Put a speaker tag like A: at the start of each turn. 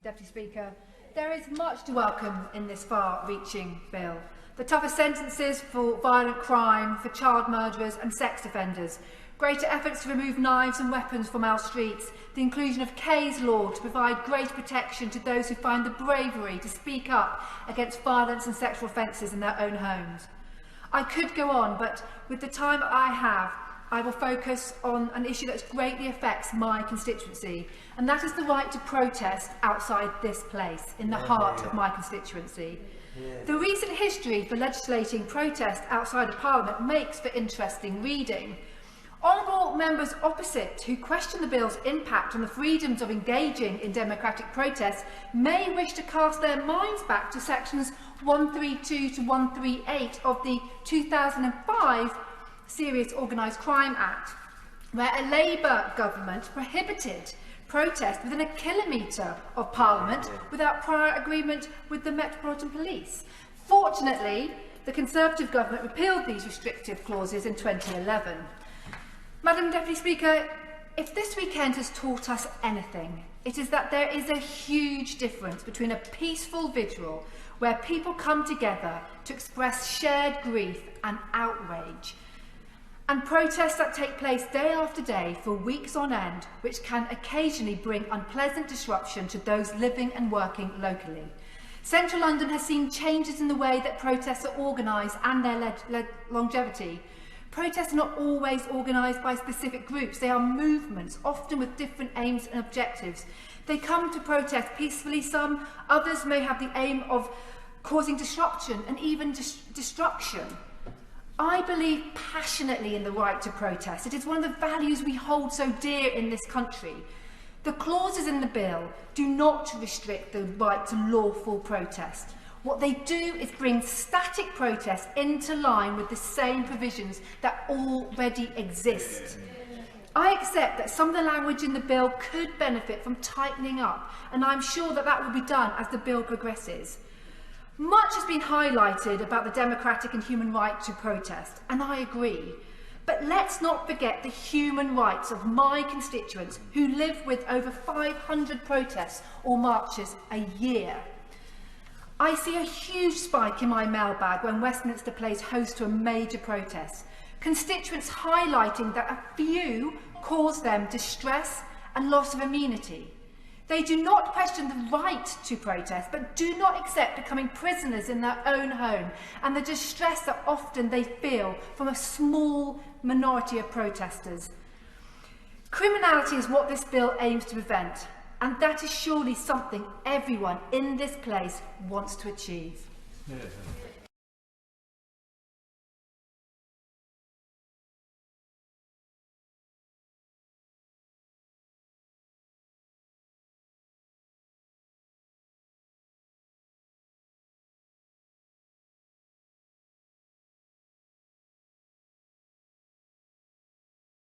A: Deputy Speaker, there is much to welcome in this far-reaching bill. The tougher sentences for violent crime, for child murderers and sex offenders, greater efforts to remove knives and weapons from our streets, the inclusion of Kay's law to provide greater protection to those who find the bravery to speak up against violence and sexual offences in their own homes. I could go on, but with the time I have, I will focus on an issue that greatly affects my constituency, and that is the right to protest outside this place, in the heart of my constituency. The recent history for legislating protest outside of Parliament makes for interesting reading. Honourable members opposite who question the bill's impact on the freedoms of engaging in democratic protest may wish to cast their minds back to sections 132 to 138 of the 2005 Serious Organised Crime Act, where a Labour government prohibited protest within a kilometre of Parliament without prior agreement with the Metropolitan Police. Fortunately, the Conservative government repealed these restrictive clauses in 2011. Madam Deputy Speaker, if this weekend has taught us anything, it is that there is a huge difference between a peaceful vigil where people come together to express shared grief and outrage, and protests that take place day after day for weeks on end, which can occasionally bring unpleasant disruption to those living and working locally. Central London has seen changes in the way that protests are organised and their longevity. Protests are not always organised by specific groups. They are movements, often with different aims and objectives. They come to protest peacefully, some, others may have the aim of causing disruption and even destruction. I believe passionately in the right to protest. It is one of the values we hold so dear in this country. The clauses in the bill do not restrict the right to lawful protest. What they do is bring static protest into line with the same provisions that already exist. I accept that some of the language in the bill could benefit from tightening up, and I'm sure that that will be done as the bill progresses. Much has been highlighted about the democratic and human right to protest, and I agree. But let's not forget the human rights of my constituents who live with over 500 protests or marches a year. I see a huge spike in my mailbag when Westminster plays host to a major protest. Constituents highlighting that a few cause them distress and loss of amenity. They do not question the right to protest, but do not accept becoming prisoners in their own home and the distress that often they feel from a small minority of protesters. Criminality is what this bill aims to prevent, and that is surely something everyone in this place wants to achieve.